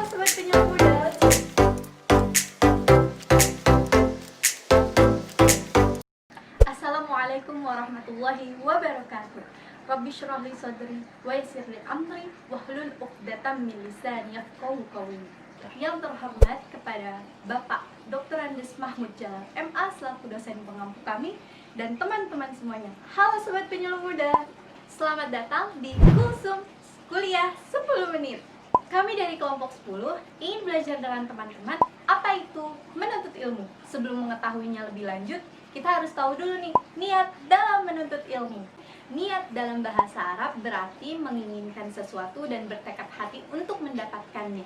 Sobat Penyok Muda. Assalamualaikum warahmatullahi wabarakatuh. Rabbi shrah li sadri wa yassir li amri wahlul 'uqdatam min lisani yafqahu qawli. Yang terhormat kepada Bapak Dr. Andes Mahmud Jalal MA selaku dosen pengampu kami dan teman-teman semuanya. Halo Sobat Penyok Muda. Selamat datang di Kulsum Kuliah 10 Menit. Kami dari kelompok 10 ingin belajar dengan teman-teman apa itu menuntut ilmu. Sebelum mengetahuinya lebih lanjut, kita harus tahu dulu nih, niat dalam menuntut ilmu. Niat dalam bahasa Arab berarti menginginkan sesuatu dan bertekad hati untuk mendapatkannya.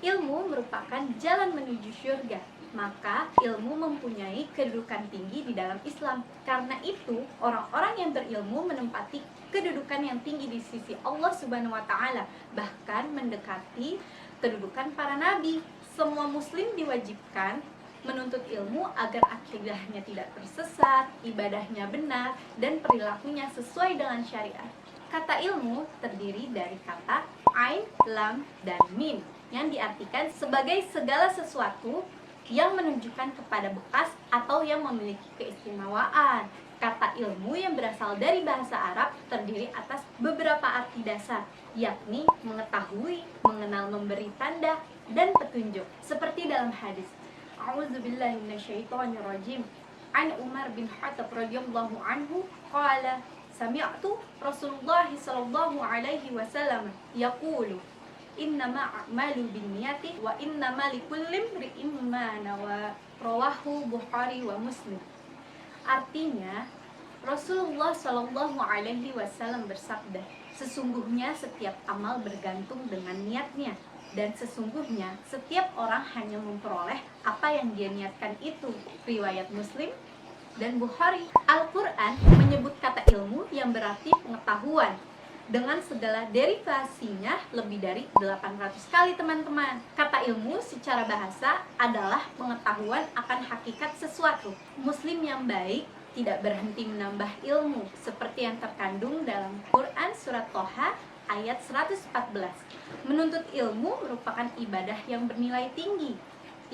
Ilmu merupakan jalan menuju syurga, maka ilmu mempunyai kedudukan tinggi di dalam Islam. Karena itu, orang-orang yang berilmu menempati kedudukan yang tinggi di sisi Allah Subhanahu wa Ta'ala, bahkan mendekati kedudukan para nabi. Semua muslim diwajibkan menuntut ilmu agar akidahnya tidak tersesat, ibadahnya benar, dan perilakunya sesuai dengan syariat. Kata ilmu terdiri dari kata ain, lam, dan mim, yang diartikan sebagai segala sesuatu yang menunjukkan kepada bekas atau yang memiliki keistimewaan. Kata ilmu yang berasal dari bahasa Arab terdiri atas beberapa arti dasar, yakni mengetahui, mengenal, memberi tanda, dan petunjuk. Seperti dalam hadis, A'udzubillahi minasyaitonirrajim. An Umar bin Khattab radhiyallahu anhu qala sami'tu Rasulullah sallallahu alaihi wasallam yaqulu innama a'malu binniyati wa innama likulli imri'in ma nawa. Rawahu Bukhari wa Muslim. Artinya, Rasulullah Shallallahu Alaihi Wasallam bersabda, sesungguhnya setiap amal bergantung dengan niatnya, dan sesungguhnya setiap orang hanya memperoleh apa yang dia niatkan itu. Riwayat Muslim dan Bukhari. Al-Quran menyebut kata ilmu yang berarti pengetahuan dengan segala derivasinya lebih dari 800 kali, teman-teman. Kata ilmu secara bahasa adalah pengetahuan akan hakikat sesuatu. Muslim yang baik tidak berhenti menambah ilmu seperti yang terkandung dalam Quran surat Toha ayat 114. Menuntut ilmu merupakan ibadah yang bernilai tinggi.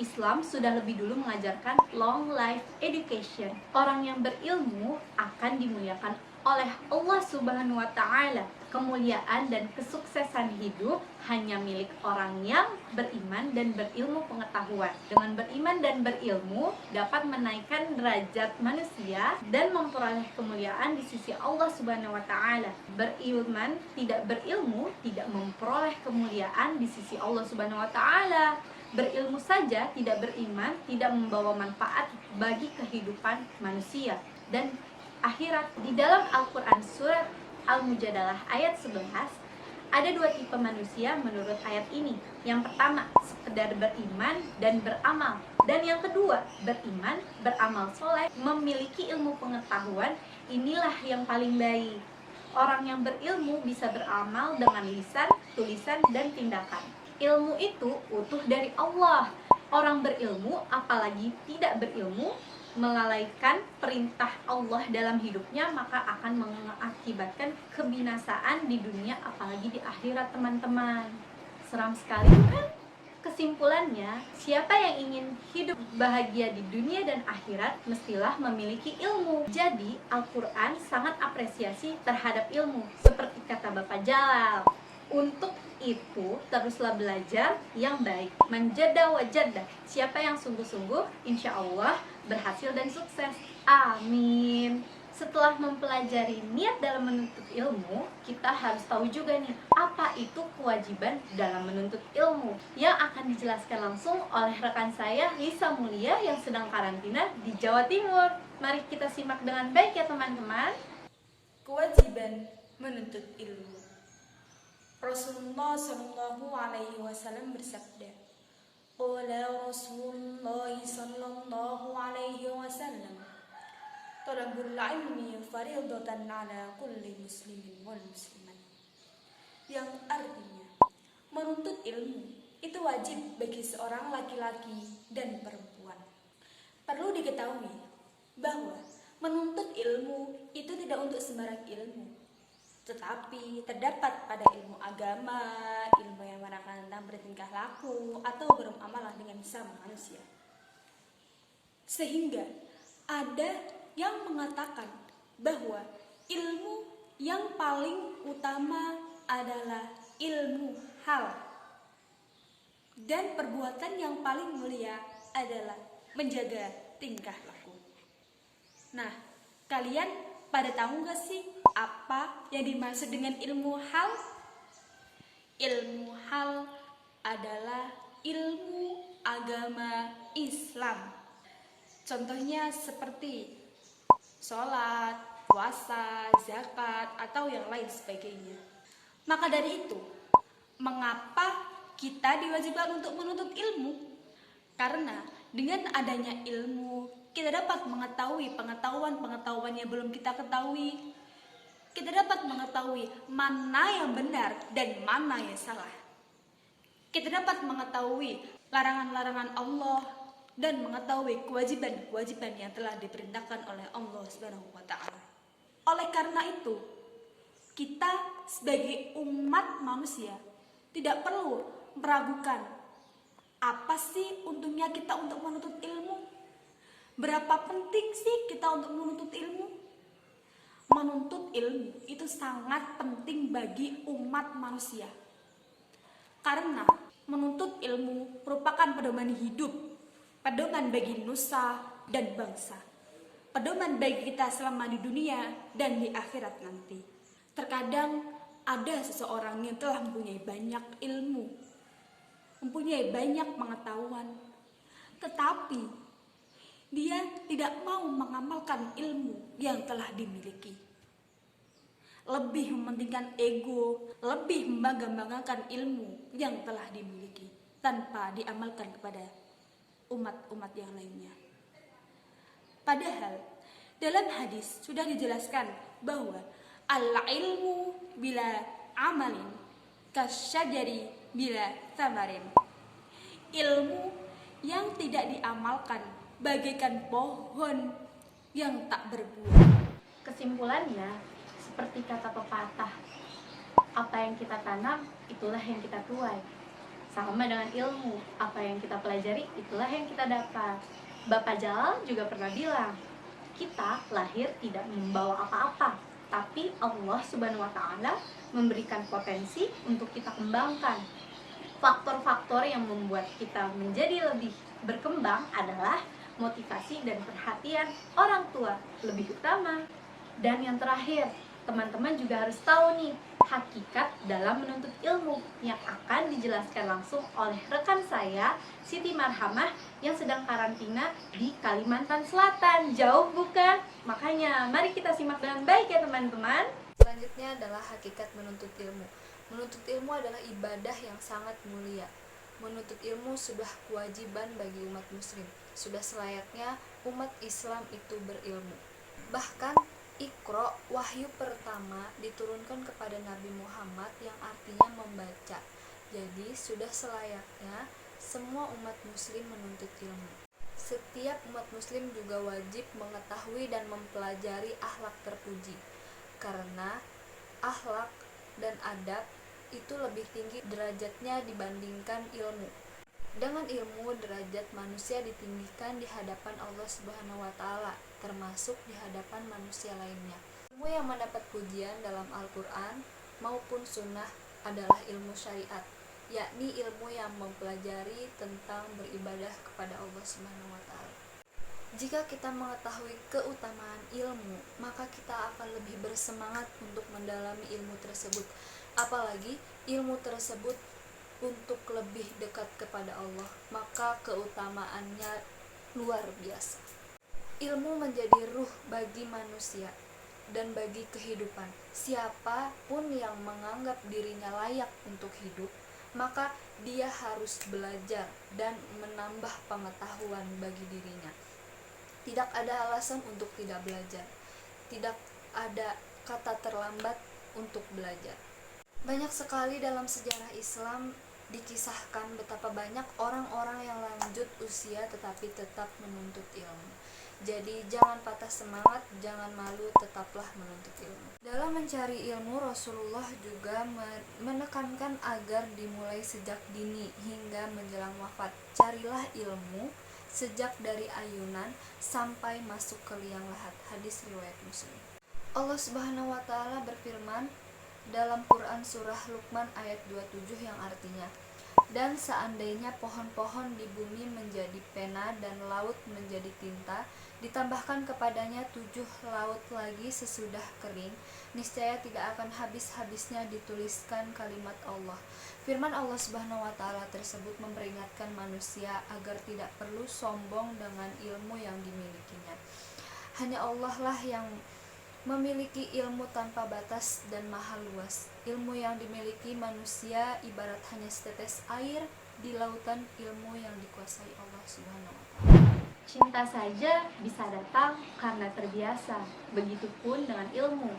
Islam sudah lebih dulu mengajarkan long life education. Orang yang berilmu akan dimuliakan oleh Allah Subhanahu wa Ta'ala. Kemuliaan dan kesuksesan hidup hanya milik orang yang beriman dan berilmu pengetahuan. Dengan beriman dan berilmu dapat menaikkan derajat manusia dan memperoleh kemuliaan di sisi Allah Subhanahu wa Ta'ala. Beriman tidak berilmu tidak memperoleh kemuliaan di sisi Allah Subhanahu wa Ta'ala. Berilmu saja tidak beriman tidak membawa manfaat bagi kehidupan manusia dan akhirat. Di dalam Al-Quran surat Al-Mujadalah ayat 11 ada dua tipe manusia menurut ayat ini. Yang pertama, sekedar beriman dan beramal. Dan yang kedua, beriman, beramal soleh, memiliki ilmu pengetahuan. Inilah yang paling baik. Orang yang berilmu bisa beramal dengan lisan, tulisan, dan tindakan. Ilmu itu utuh dari Allah. Orang berilmu, apalagi tidak berilmu, melalaikan perintah Allah dalam hidupnya, maka akan mengakibatkan kebinasaan di dunia apalagi di akhirat, teman-teman. Seram sekali kan? Kesimpulannya, siapa yang ingin hidup bahagia di dunia dan akhirat mestilah memiliki ilmu. Jadi, Al-Quran sangat apresiasi terhadap ilmu, seperti kata Bapak Jalal. Untuk itu, teruslah belajar yang baik. Manjada wajada. Siapa yang sungguh-sungguh, insya Allah berhasil dan sukses. Amin. Setelah mempelajari niat dalam menuntut ilmu, kita harus tahu juga nih, apa itu kewajiban dalam menuntut ilmu, yang akan dijelaskan langsung oleh rekan saya, Lisa Mulia, yang sedang karantina di Jawa Timur. Mari kita simak dengan baik ya, teman-teman. Kewajiban menuntut ilmu. Rasulullah Shallallahu Alaihi Wasallam bersabda, Qala Rasulullah Sallallahu Alaihi Wasallam, Talabul ilmi fardhatun ala kulli muslimin wal muslimat. Yang artinya, menuntut ilmu itu wajib bagi seorang laki-laki dan perempuan. Perlu diketahui bahwa menuntut ilmu itu tidak untuk sembarang ilmu, Tetapi terdapat pada ilmu agama, ilmu yang menerangkan tentang bertingkah laku atau bermuamalah dengan sesama manusia. Sehingga ada yang mengatakan bahwa ilmu yang paling utama adalah ilmu hal, dan perbuatan yang paling mulia adalah menjaga tingkah laku. Nah, kalian pada tahu gak sih apa yang dimaksud dengan ilmu hal? Ilmu hal adalah ilmu agama Islam. Contohnya seperti sholat, puasa, zakat, atau yang lain sebagainya. Maka dari itu, mengapa kita diwajibkan untuk menuntut ilmu? Karena dengan adanya ilmu, kita dapat mengetahui pengetahuan yang belum kita ketahui. Kita dapat mengetahui mana yang benar dan mana yang salah. Kita dapat mengetahui larangan-larangan Allah dan mengetahui kewajiban-kewajiban yang telah diperintahkan oleh Allah Subhanahu wa taala. Oleh karena itu, kita sebagai umat manusia tidak perlu meragukan apa sih untungnya kita untuk menuntut ilmu? Berapa penting sih kita untuk menuntut ilmu? Menuntut ilmu itu sangat penting bagi umat manusia. Karena menuntut ilmu merupakan pedoman hidup, pedoman bagi nusa dan bangsa, pedoman bagi kita selama di dunia dan di akhirat nanti. Terkadang ada seseorang yang telah mempunyai banyak ilmu, mempunyai banyak pengetahuan, tetapi dia tidak mau mengamalkan ilmu yang telah dimiliki. Lebih mementingkan ego, lebih membangga-banggakan ilmu yang telah dimiliki tanpa diamalkan kepada umat-umat yang lainnya. Padahal dalam hadis sudah dijelaskan bahwa al-ilmu bila amalin kasyajari bila tamarin. Ilmu yang tidak diamalkan bagaikan pohon yang tak berbuah. Kesimpulannya, seperti kata pepatah, apa yang kita tanam, itulah yang kita tuai. Sama dengan ilmu, apa yang kita pelajari, itulah yang kita dapat. Bapak Jalal juga pernah bilang, kita lahir tidak membawa apa-apa, tapi Allah Subhanahu wa taala memberikan potensi untuk kita kembangkan. Faktor-faktor yang membuat kita menjadi lebih berkembang adalah motivasi dan perhatian orang tua lebih utama. Dan yang terakhir, teman-teman juga harus tahu nih hakikat dalam menuntut ilmu yang akan dijelaskan langsung oleh rekan saya Siti Marhamah yang sedang karantina di Kalimantan Selatan. Jauh bukan? Makanya mari kita simak dengan baik ya teman-teman. Selanjutnya adalah hakikat menuntut ilmu. Menuntut ilmu adalah ibadah yang sangat mulia. Menuntut ilmu sudah kewajiban bagi umat muslim. Sudah selayaknya umat Islam itu berilmu. Bahkan Iqra, wahyu pertama diturunkan kepada Nabi Muhammad yang artinya membaca. Jadi sudah selayaknya semua umat muslim menuntut ilmu. Setiap umat muslim juga wajib mengetahui dan mempelajari akhlak terpuji. Karena akhlak dan adab itu lebih tinggi derajatnya dibandingkan ilmu. Dengan ilmu, derajat manusia ditinggikan di hadapan Allah Subhanahu wa taala, termasuk di hadapan manusia lainnya. Ilmu yang mendapat pujian dalam Al-Qur'an maupun sunnah adalah ilmu syariat, yakni ilmu yang mempelajari tentang beribadah kepada Allah Subhanahu wa taala. Jika kita mengetahui keutamaan ilmu, maka kita akan lebih bersemangat untuk mendalami ilmu tersebut. Apalagi ilmu tersebut untuk lebih dekat kepada Allah, maka keutamaannya luar biasa. Ilmu menjadi ruh bagi manusia dan bagi kehidupan. Siapapun yang menganggap dirinya layak untuk hidup, maka dia harus belajar dan menambah pengetahuan bagi dirinya. Tidak ada alasan untuk tidak belajar. Tidak ada kata terlambat untuk belajar. Banyak sekali dalam sejarah Islam dikisahkan betapa banyak orang-orang yang lanjut usia tetapi tetap menuntut ilmu. Jadi jangan patah semangat, jangan malu, tetaplah menuntut ilmu. Dalam mencari ilmu, Rasulullah juga menekankan agar dimulai sejak dini hingga menjelang wafat. Carilah ilmu sejak dari ayunan sampai masuk ke liang lahat. Hadis riwayat Muslim. Allah Subhanahu wa taala berfirman dalam Quran surah Luqman ayat 27 yang artinya, dan seandainya pohon-pohon di bumi menjadi pena dan laut menjadi tinta, ditambahkan kepadanya 7 laut lagi sesudah kering, niscaya tidak akan habis-habisnya dituliskan kalimat Allah. Firman Allah Subhanahu wa taala tersebut memperingatkan manusia agar tidak perlu sombong dengan ilmu yang dimilikinya. Hanya Allah lah yang memiliki ilmu tanpa batas dan maha luas. Ilmu yang dimiliki manusia ibarat hanya setetes air di lautan ilmu yang dikuasai Allah Subhanahu wa taala. Cinta saja bisa datang karena terbiasa. Begitupun dengan ilmu.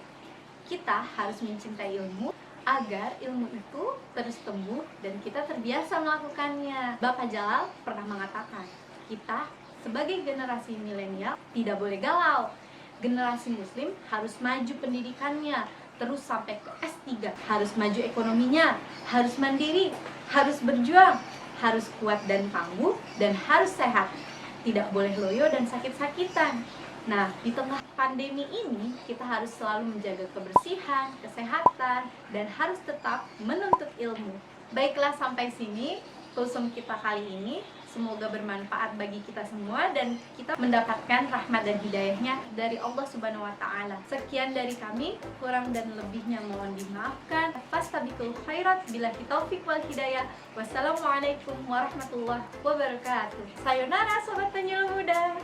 Kita harus mencintai ilmu agar ilmu itu terus tumbuh dan kita terbiasa melakukannya. Bapak Jalal pernah mengatakan, kita sebagai generasi milenial tidak boleh galau. Generasi muslim harus maju pendidikannya terus sampai ke S3, harus maju ekonominya, harus mandiri, harus berjuang, harus kuat dan tangguh, dan harus sehat. Tidak boleh loyo dan sakit-sakitan. Nah, di tengah pandemi ini kita harus selalu menjaga kebersihan, kesehatan, dan harus tetap menuntut ilmu. Baiklah, sampai sini kulsum kita kali ini. Semoga bermanfaat bagi kita semua dan kita mendapatkan rahmat dan hidayahnya dari Allah Subhanahu wa taala. Sekian dari kami, kurang dan lebihnya mohon dimaafkan. Fastabiqul khairat billahi taufik wal hidayah. Wassalamualaikum warahmatullahi wabarakatuh. Sayonara sobat penyuluh muda.